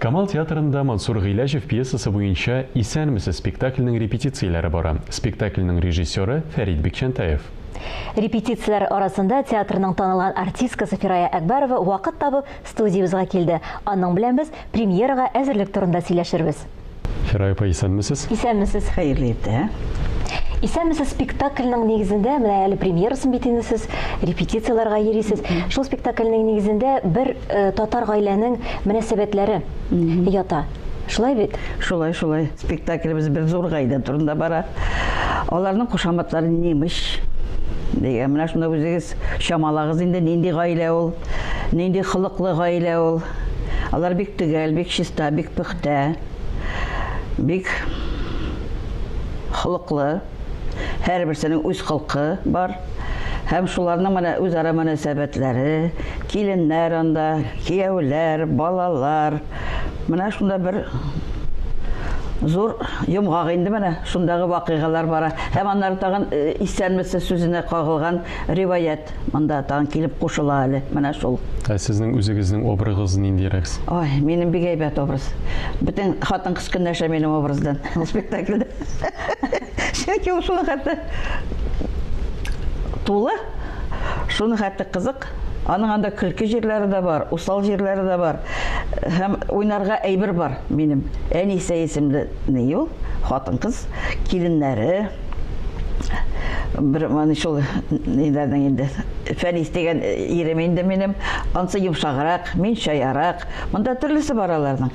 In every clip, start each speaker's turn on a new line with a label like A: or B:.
A: Камал театрында Мансур Гыйләҗев пьесасы буенча «Исәнмесез» спектакльнең репетицияләре бара. Спектакльнең режиссеры Фәрит Бикчәнтәев.
B: Репетицияләр арасында театрның танылган артисткасы Фирая Әкбәрова вакыт табып студиябызга килде. Аның белән без премьерага әзерлек турында сөйләшербез.
A: Фирая апа, исәнмесез?
B: Исәнмесез.
C: Хәерле иртә.
B: Исәнмесез спектакльнең нигезендә, менә әле премьерасын бит инде сез репетицияләргә йөрисез. Шул спектакльнең нигезендә бер татар гаиләнең мөнәсәбәтләре ята. Шулай бит?
C: Шулай. Спектаклебез бер зур гаилә турында бара. Аларның кушаматлары немеш. Дигән менә шунда үзегез чамалагыз инде нинди гаилә ул, нинди хылыклы гаилә ул. Алар бик төгәл, бик чиста, бик пөхтә, бик хылыклы. Һәрберсенең үз хылкы бар. Һәм шуларның менә үзара мөнәсәбәтләре, киленнәр анда, кияүләр, балалар. Менә шунда бер зур йомгак инде менә шундагы вакыйгалар бара. Һәм аннары тагын исәнмесез сүзенә кагылган риваять монда тагын килеп кушыла әле. Менә шул.
A: Сезнең үзегезнең образыгыз ниндирәк?
C: Ой, минем бик әйбәт образ. Бөтен хатын-кыз көнләшә минем образдан спектакльдә. Чөнки шуның хәтта тулы, шуның хәтта кызык. Аның анда көлке җирләре дә бар, усал җирләре дә бар. Һәм уйнарга әйбер бар минем. Әниса исемле ул, хатын-кыз, киленнәре. Бер менә шул ниләрдән инде. Фәнис дигән ирем инде минем. Ансы йомшаграк, мин чаярак. Монда төрлесе бар аларның.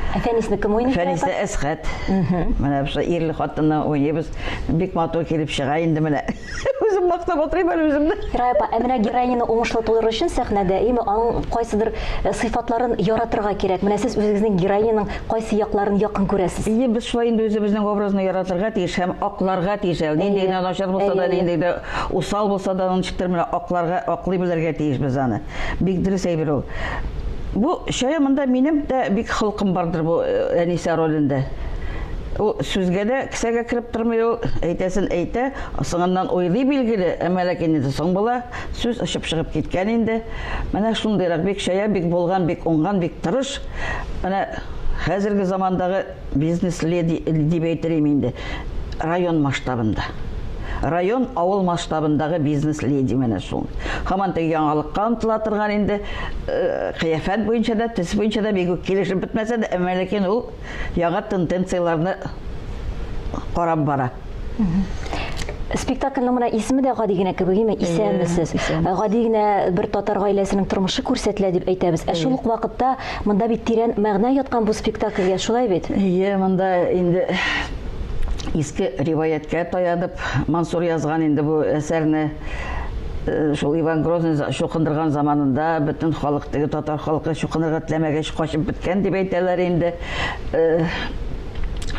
B: Фәнисне кем уйный?
C: Фәнисне Әсхәт. Менә бу ирле хатынны уйныйбыз. Бик матур килеп чыга инде менә. Үзем мактап утырыйм әле үземне.
B: Фирая апа, менә героиняны уңышлы тулыр өчен сәхнәдә име аның кайсыдыр сыйфатларын яратырга кирәк. Менә сез үзегезнең героиняның кайсы якларын якын күрәсез?
C: Без шулай инде үзебезнең образны яратырга тиеш һәм акларга тиеш. Нинди генә начар булса да, нинди дә усал булса да, ничектер менә акларга, аклый белергә тиеш без аны. Бик дөрес әйбер ул. Бу шаямында минем дә бик хылкым бардыр бу Әниса ролендә. Ул сүзгә дә кисәгә кирип тормый ул, әйтәсен әйтә, соңыннан уйлый билгеле, әмма ләкин инде соң була, сүз ышып чыгып киткән инде. Менә шундыйрак бик шая, бик булган, бик уңган, бик тырыш. Менә хәзерге замандагы бизнес леди дип әйтергә инде район масштабында. Район, авыл масштабындагы бизнес леди менә шул. Һаман теге яңалыкка омтыла торган инде, кыяфәт буенча да, төс буенча да бик килешеп бетмәсә дә, әмма ләкин ул яңа тенденцияларны карап бара.
B: Спектакльнең менә исеме дә гади генә кебек име, исәнмесез. Гади генә бер татар гаиләсенең тормышы күрсәтелә дип әйтәбез. Шул ук вакытта монда бит тирән мәгънә яткан бу спектакльгә, шулай бит?
C: Монда инде иске риваяткә таянып Мансур язган инде бу әсәрне. Шул Иван Грозный шукындырган заманында бөтен халык, теге татар халкы шукындырга теләмәгәч качып беткән дип әйтәләр инде.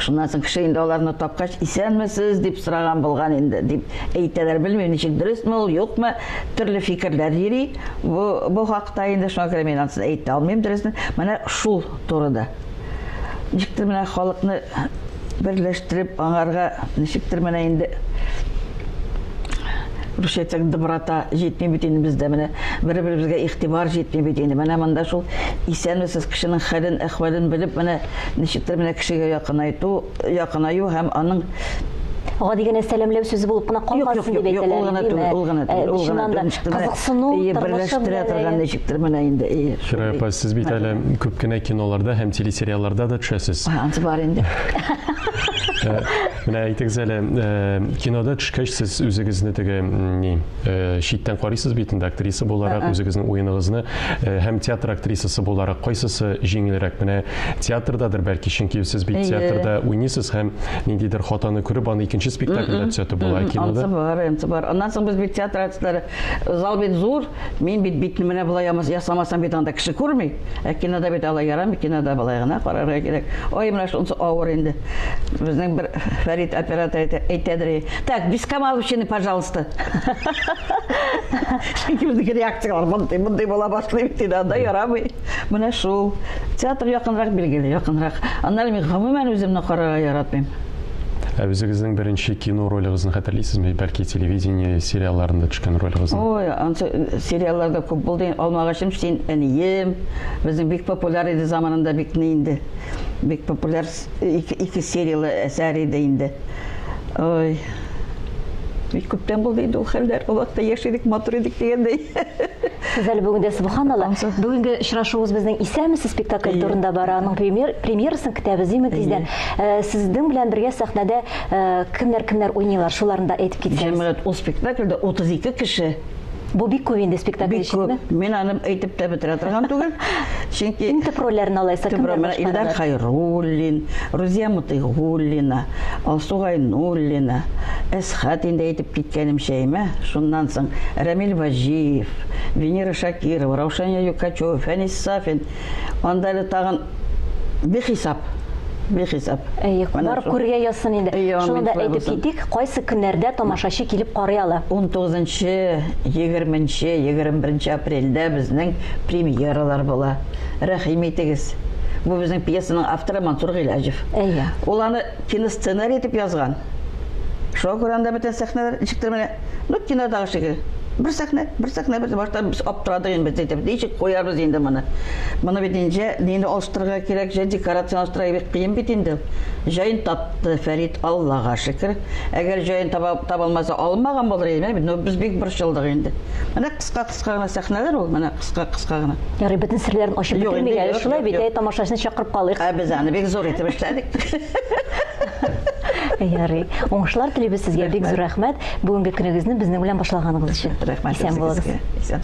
C: Шуннан соң кеше инде аларны тапкач, исәнмесез дип сораган булган инде дип әйтәләр. Белмим, ничек дөресме ул, юкмы, төрле фикерләр йөри. Бу хакта инде шуңа күрә мин аны әйтә алмыйм дөресен. Менә шул турыда. Ничектер менә халыкны берләштереп, аңарга ничектер менә инде рушетсәк дыбрата җитми бит инде бездә менә бер-беребезгә игътибар җитми бит инде. Менә монда шул исәнмесез кешенең хәлен, әхвален белеп, менә ничектер менә кешегә якынаю һәм аның
B: гади генә сәламләү сүзе булып кына калмасын дип әйтәләр.
C: Ул гына
B: кызыксыну,
C: берләштерә торган ничектер менә инде.
A: Фирая апа, сез бит әле күп кенә киноларда һәм телесериалларда да төшәсез.
C: Ансы бар инде.
A: Менә әйтегез әле, кинода төшкәч сез үзегезне теге читтән карыйсыз бит инде актриса буларак, үзегезнең уеныгызны һәм театр актрисасы буларак кайсысы җиңелрәк? Менә театрдадыр бәлки, чөнки сез бит театрда уйныйсыз һәм ниндидер хатаны күреп, аны икенче спектакльдә төзәтеп була кинода.
C: Ансы бар. Аннан соң без бит театр артистлары, зал бит зур, мин бит битне менә булай ясамасам бит анда кеше күрми. Кинода бит алай ярамый, кинода булай гына карарга кирәк. Ой, менә шунысы авыр инде. Безнең бер Фәрит оператор әйтәдер. Так, без Камаловщины, пожалуйста. Безнең реакциялар мондай була башлый бит инде, анда ярамый. Менә шул. Театр якынрак билгеле, якынрак. Аннан мин гомумән үземне карарга яратмыйм.
A: Үзегезнең беренче кино ролигызны хәтерлисезме? Бәлки телевидение сериалларында төшкән ролигызны?
C: Ой, сериалларда күп булды. Алмагашым син әнием. Безнең бик популяр иде заманында, бик инде. Бик популяр ике сериялы әсәр иде инде. Ой. Бик күптән булды инде ул хәлләр. Ул вакытта яшидек, матур идек дигәндәй.
B: Сез әле бүген дә субханалла. Бүгенге очрашуыбыз безнең исәмсез спектакль турында бара. Аның премьерасын көтәбез име тиздән. Сезнең белән бергә сәхнәдә кемнәр уйныйлар? Шуларны да әйтеп китсәгез.
C: Җәмгыять ул спектакльдә 32 кеше.
B: Бу бик күп инде спектакль өчен.
C: Мен аны әйтеп тә бетерә торган түгел. Чөнки
B: Инде рольләрне алайса кемнәр
C: Илдар Хайруллин, Рузия Мутыйгуллина, Алсу Гайнуллина, Әсхат инде әйтеп киткәнем шәймә. Шуннан соң Рамил Ваҗиев, Венера Шакирова, Раушания Юкачева, Фәнис Сафин, анда тагын бихисап.
B: Барып күргә язсын инде. Шунда әйтеп китик, кайсы көннәрдә тамашачы килеп карый ала?
C: 19-нчы, 20-нче, 21-нче апрельдә безнең премьералар була. Рәхим итегез. Бу безнең пьесаның авторы Мансур Гыйләҗев. Ул аны киносценарий итеп язган. Шуңа күрә анда бөтен сәхнәләр ишектәрмәне. Кинодагы шикелле. Бер сәхнә, без баштан без аптырадык инде, без әйтеп, ничек куярбыз инде моны. Моны бит инде алыштырырга кирәк, декорация алыштырырга бик кыен бит инде. Җаен тапты Фәрит, Аллага шөкер. Әгәр җаен табылмаса, алмаган булыр иде. Без бик борчылдык инде. Менә кыска гына сәхнәләр ул, менә кыска гына.
B: Ярый, бөтен серләрен ачып бетермәгән. Шулай бит, тамашачыны чакырып калыйк.
C: Без аны бик зур итеп эшләдек.
B: Ярый. Уңышлар телибез сезгә, бик зур рәхмәт. Бүгенге көнегезне безнең белән башлаганыгыз өчен.
C: Рәхмәт.
B: Исән булыгыз.
C: Исән